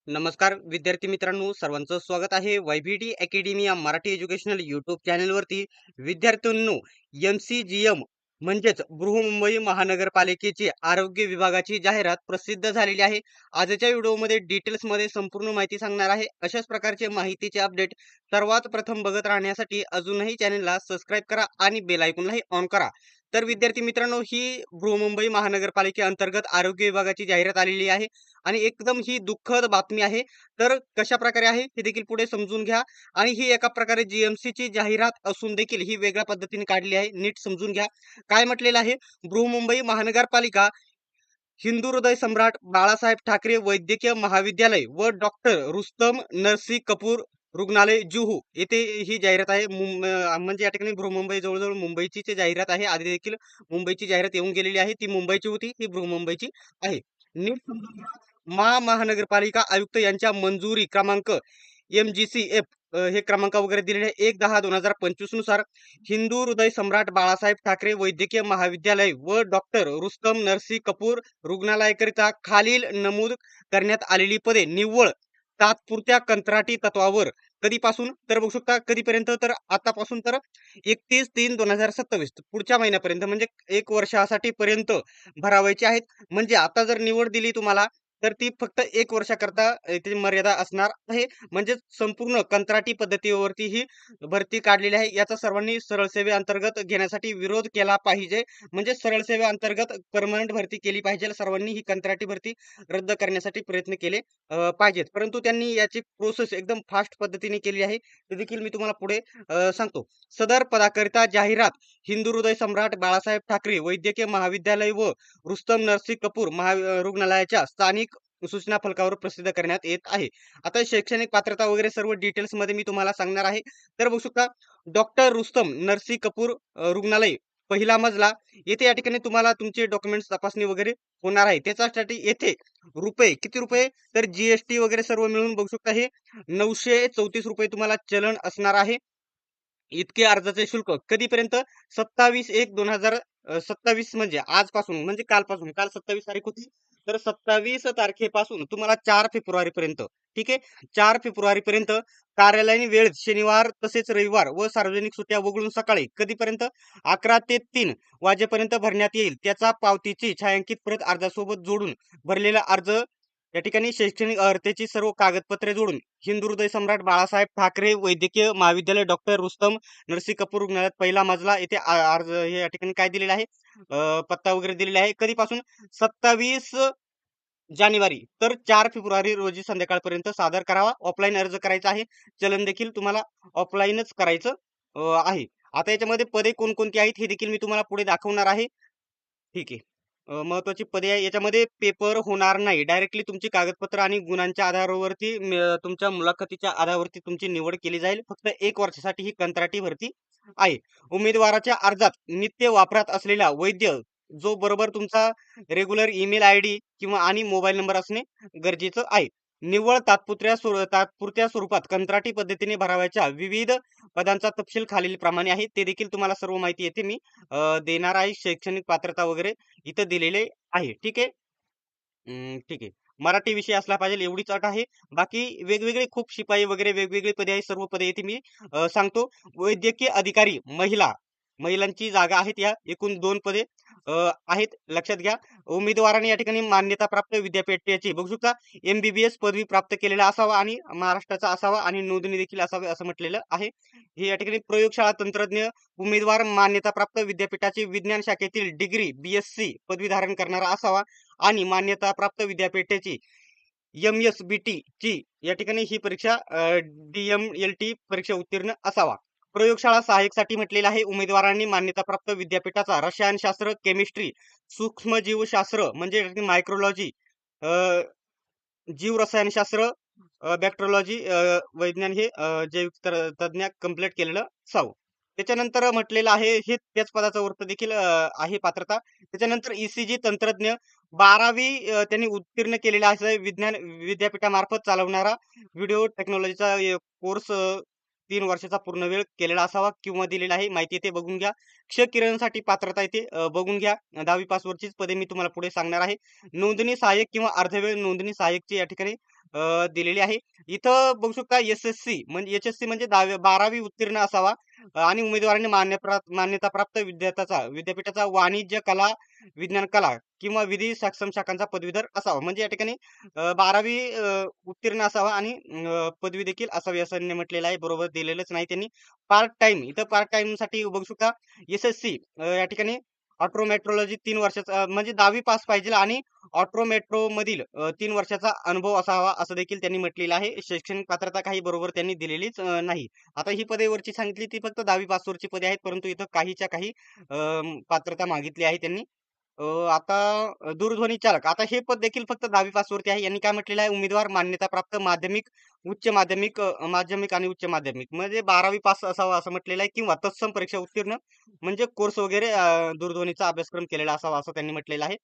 नमस्कार विद्यार्थी मित्रांनो, सर्वांचं स्वागत आहे YVD अकॅडमी या मराठी एज्युकेशनल यूट्यूब चॅनलवरती. विद्यार्थ्यांनो, MCGM म्हणजेच बृहन्मुंबई महानगरपालिकेची आरोग्य विभागाची जाहिरात प्रसिद्ध झालेली आहे. आजच्या व्हिडिओमध्ये डिटेल्समध्ये संपूर्ण माहिती सांगणार आहे. अशाच प्रकारचे माहितीचे अपडेट सर्वात प्रथम बघत राहण्यासाठी अजूनही चॅनलला सबस्क्राईब करा आणि बेल आयकॉनलाही ऑन करा. तर विद्यार्थी मित्रांनो, ही बृहन्मुंबई महानगरपालिकेअंतर्गत आरोग्य विभागाची जाहिरात आलेली आहे आणि एकदम ही दुःखद बातमी आहे. तर कशा प्रकारे आहे हे देखील पुढे समजून घ्या. आणि ही एका प्रकारे जीएमसीची जाहिरात असून देखील ही वेगळ्या पद्धतीने काढली आहे. नीट समजून घ्या. काय म्हटलेलं आहे? बृहन्मुंबई महानगरपालिका हिंदू हृदय सम्राट बाळासाहेब ठाकरे वैद्यकीय महाविद्यालय व डॉक्टर रुस्तम नरसी कपूर रुग्णालय जुहू येथे ही जाहिरात आहे. म्हणजे या ठिकाणी बृहन्मुंबई जवळजवळ मुंबईची ची जाहिरात आहे. आधी देखील मुंबईची जाहिरात येऊन गेलेली आहे. ती मुंबईची होती, ही बृहन्मुंबईची आहे. नीट समजून घ्या. महानगरपालिका आयुक्त यांच्या मंजुरी क्रमांक MGCF हे क्रमांक वगैरे दिलेले आहे 1/10/2025 नुसार हिंदू हृदय सम्राट बाळासाहेब ठाकरे वैद्यकीय महाविद्यालय व डॉक्टर रुस्तम नरसी कपूर रुग्णालयाकरिता खालील नमूद करण्यात आलेली पदे निव्वळ तात्पुरत्या कंत्राटी तत्वावर कधीपासून तर बघू शकता कधीपर्यंत तर आतापासून तर 31/3/2027 पुढच्या महिन्यापर्यंत म्हणजे 1 वर्षासाठी पर्यंत भरावायचे आहेत. म्हणजे आता जर निवड दिली तुम्हाला तर ती फक्त 1 वर्षाकरता त्याची मर्यादा असणार आहे. म्हणजे संपूर्ण कंत्राटी पद्धतीवरती ही भरती काढलेली आहे. याचा सर्वांनी सरळ सेवेअंतर्गत घेण्यासाठी विरोध केला पाहिजे. म्हणजे सरळ सेवेअंतर्गत परमनंट भरती केली पाहिजे. सर्वांनी ही कंत्राटी भरती रद्द करण्यासाठी प्रयत्न केले पाहिजेत. परंतु त्यांनी याची प्रोसेस एकदम फास्ट पद्धतीने केली आहे. ते देखील मी तुम्हाला पुढे सांगतो. सदर पदाकरिता जाहिरात हिंदू हृदय सम्राट बाळासाहेब ठाकरे वैद्यकीय महाविद्यालय व रुस्तम नरसी कपूर रुग्णालयाच्या स्थानिक सूचना फलकावर प्रसिद्ध करण्यात येत आहे. आता शैक्षणिक पात्रता वगैरे सर्व डिटेल्स मध्ये मी तुम्हाला सांगणार आहे. तर बघू शकता डॉक्टर रुस्तम नरसी कपूर रुग्णालय पहिला मजला येथे या ठिकाणी तुम्हाला तुमचे डॉक्युमेंट्स तपासणी वगैरे होणार आहे. त्याच्यासाठी येथे रुपये किती रुपये तर GST वगैरे सर्व मिळून बघू शकता हे 934 रुपये तुम्हाला चलन असणार आहे. इतके अर्जाचे शुल्क कधीपर्यंत 27/1/2027 म्हणजे आजपासून म्हणजे कालपासून काल 27 तारीख होती तर 27 तारखेपासून तुम्हाला 4 फेब्रुवारी पर्यंत ठीक आहे 4 फेब्रुवारी पर्यंत कार्यालयीन वेळ शनिवार तसेच रविवार व सार्वजनिक सुट्ट्या वगळून सकाळी कधीपर्यंत 11 ते 3 वाजेपर्यंत भरण्यात येईल. त्याचा पावतीची छायांकित प्रत अर्जासोबत जोडून भरलेला अर्ज या ठिकाणी शैक्षणिक अर्हतेची सर्व कागदपत्रे जोडून हिंदू हृदय सम्राट बाळासाहेब ठाकरे वैद्यकीय महाविद्यालय डॉक्टर रुस्तम नरसी कपूर रुग्णालयात पहिला मजला येथे अर्ज हे या ठिकाणी काय दिलेला आहे पत्ता वगैरे दिलेला आहे. कधीपासून 27 जानेवारी तर 4 फेब्रुवारी रोजी संध्याकाळपर्यंत सादर करावा. ऑफलाईन अर्ज करायचा आहे. चलन देखील तुम्हाला ऑफलाईनच करायचं आहे. आता याच्यामध्ये पदे कोणकोणती आहेत हे देखील मी तुम्हाला पुढे दाखवणार आहे. ठीक आहे. महत्त्वाची पदे आहे. याच्यामध्ये पेपर होणार नाही. डायरेक्टली तुमची कागदपत्र आणि गुणांच्या आधारावरती तुमच्या मुलाखतीच्या आधारावरती तुमची निवड केली जाईल. फक्त 1 वर्षासाठी ही कंत्राटी भरती आहे. उमेदवाराच्या अर्जात नित्य वापरात असलेला वैद्य जो बरोबर तुमचा रेग्युलर ईमेल आयडी किंवा आणि मोबाईल नंबर असणे गरजेचं आहे. निव्वळ तात्पुरत्या स्वरूपात कंत्राटी पद्धतीने भरावयाच्या विविध पदांचा तपशील खालीलप्रमाणे आहे. ते देखील तुम्हाला सर्व माहिती येते मी देणार आहे. शैक्षणिक पात्रता वगैरे इथं दिलेले आहे. ठीक आहे. ठीक आहे. मराठी विषय असला पाहिजे एवढीच अट आहे. बाकी वेगवेगळे खूप शिपाई वगैरे वेगवेगळी पदे आहेत. सर्व पदे येथे मी सांगतो. वैद्यकीय अधिकारी महिला, महिलांची जागा आहेत या एकूण 2 पदे आहेत लक्षात घ्या. उमेदवाराने या ठिकाणी मान्यताप्राप्त विद्यापीठाची बघू शकता MBBS पदवी प्राप्त केलेला असावा आणि महाराष्ट्राचा असावा आणि नोंदणी देखील असावी असं म्हटलेलं आहे. हे या ठिकाणी प्रयोगशाळा तंत्रज्ञ उमेदवार मान्यताप्राप्त विद्यापीठाची विज्ञान शाखेतील डिग्री BSc पदवी धारण करणारा असावा आणि मान्यताप्राप्त विद्यापीठाची MSBT ची या ठिकाणी ही परीक्षा DMLT परीक्षा उत्तीर्ण असावा. प्रयोगशाळा सहाय्यकसाठी म्हटलेलं आहे. उमेदवारांनी मान्यताप्राप्त विद्यापीठाचा रसायनशास्त्र, केमिस्ट्री, सूक्ष्मजीवशास्त्र म्हणजे मायक्रोलॉजी, जीवरसायनशास्त्र, बॅक्टेरियोलॉजी विज्ञान हे जैविक तज्ञ कंप्लीट केलेलं असावं. त्याच्यानंतर म्हटलेलं आहे हे त्याच पदाचा अर्थ देखील आहे पात्रता. त्याच्यानंतर ECG तंत्रज्ञ 12वी त्यांनी उत्तीर्ण केलेला असेल. विज्ञान विद्यापीठामार्फत चालवणारा व्हिडिओ टेक्नॉलॉजीचा कोर्स 3 वर्षाचा पूर्ण वेळ केलेला असावा किंवा दिलेला आहे. माहिती येथे बघून घ्या. क्षकिरणसाठी पात्रता येथे बघून घ्या. 10वी पासवरचीच पदे मी तुम्हाला पुढे सांगणार आहे. नोंदणी सहाय्यक किंवा अर्धवेळ नोंदणी सहाय्यकची या ठिकाणी दिलेली आहे. इथं बघू शकता एस-एस-सी म्हणजे एच-एस-सी म्हणजे 12वी उत्तीर्ण असावा आणि उमेदवारांनी मान्यताप्राप्त विद्यापीठाचा वाणिज्य कला, विज्ञान कला किंवा विधी सक्षम शाखांचा पदवीधर असावा. म्हणजे या ठिकाणी 12वी उत्तीर्ण असावा आणि पदवी देखील असावी असं त्यांनी म्हटलेलं आहे. बरोबर दिलेलंच नाही त्यांनी. पार्ट टाईम इथं पार्ट टाईमसाठी बघू शकता एस-एस-सी या ठिकाणी ऑटो मेट्रोलॉजी 3 वर्षाचा म्हणजे 10वी पास पाहिजे आणि ऑटो मेट्रोमधील 3 वर्षाचा अनुभव असावा असं देखील त्यांनी म्हटलेलं आहे. शैक्षणिक पात्रता काही बरोबर त्यांनी दिलेलीच नाही. आता ही पदे वरची सांगितली ती फक्त 10वी पासवरची पदे आहेत, परंतु इथं काहीच्या काही पात्रता मागितली आहे त्यांनी. आता दूरध्वनी चालक आता हे पद देखील फक्त 10वी पासवरती आहे. यांनी काय म्हटलेलं आहे, उमेदवार मान्यताप्राप्त माध्यमिक, उच्च माध्यमिक माध्यमिक आणि उच्च माध्यमिक म्हणजे 12वी पास असावा असं म्हटलेलं आहे किंवा तत्सम परीक्षा उत्तीर्ण म्हणजे कोर्स वगैरे दूरध्वनीचा अभ्यासक्रम केलेला असावा असं त्यांनी म्हटलेलं आहे.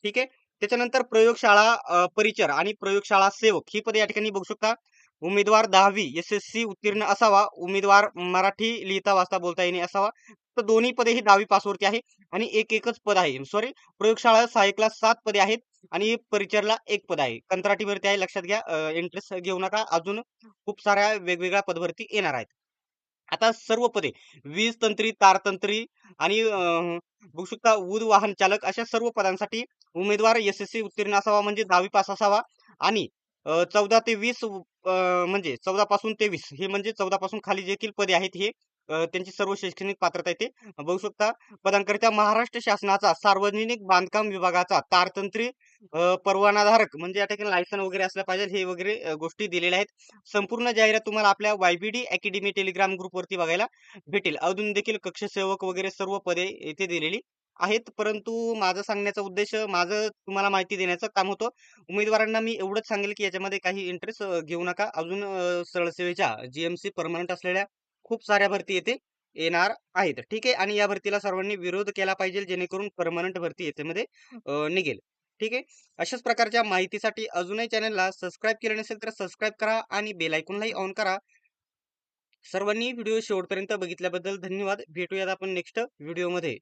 ठीक आहे. त्याच्यानंतर प्रयोगशाळा परिचर आणि प्रयोगशाळा सेवक ही पदे या ठिकाणी बघू शकता. उमेदवार 10वी एस-एस-सी उत्तीर्ण असावा. उमेदवार मराठी लिहिता वाचता बोलता येणे असावा. तर दोन्ही पदे ही 10वी पासवरती आहे आणि एकच पद आहे. सॉरी प्रयोगशाळा सहाय्यकला 7 पदे आहेत आणि परिचरला 1 पद आहे. कंत्राटी भरती आहे लक्षात घ्या. इंटरेस्ट घेऊ नका. अजून खूप साऱ्या वेगवेगळ्या पदभरती येणार आहेत. आता सर्व पदे वीज तंत्री, तारतंत्री आणि बघू शकता वाहन चालक अशा सर्व पदांसाठी उमेदवार एस-एस-सी उत्तीर्ण असावा म्हणजे 10वी पास असावा आणि 14 ते 20 म्हणजे 14 पासून ते 20 हे म्हणजे 14 पासून खाली देखील पदे आहेत हे त्यांची सर्व शैक्षणिक पात्रता आहे ते बघू शकता. पदांकरिता महाराष्ट्र शासनाचा सार्वजनिक बांधकाम विभागाचा तारतंत्री परवानाधारक म्हणजे या ठिकाणी लायसन वगैरे असलं पाहिजे हे वगैरे गोष्टी दिलेल्या आहेत. संपूर्ण जाहिरात तुम्हाला आपल्या वाय-बी-डी अकॅडमी टेलिग्राम ग्रुपवरती बघायला भेटेल. अजून देखील कक्षसेवक वगैरे सर्व पदे येथे दिलेली आहेत. परंतु माझं सांगण्याचा उद्देश माझं तुम्हाला माहिती देण्याचं काम होतं. उमेदवारांना मी एवढंच सांगेल, की याच्यामध्ये काही इंटरेस्ट घेऊ नका. अजून सरळ सेवेच्या जी परमनंट असलेल्या खूप साऱ्या भरती येथे येणार आहेत. ठीक आहे. आणि या भरतीला सर्वांनी विरोध केला पाहिजे जेणेकरून परमनंट भरती याच्यामध्ये निघेल. ठीक आहे. अशाच प्रकारच्या माहितीसाठी अजूनही चॅनलला सबस्क्राईब केलं नसेल तर सबस्क्राईब करा आणि बेल आयकॉनलाही ऑन करा. सर्वांनी व्हिडिओ शेवटपर्यंत बघितल्याबद्दल धन्यवाद. भेटूयात आपण नेक्स्ट व्हिडिओमध्ये.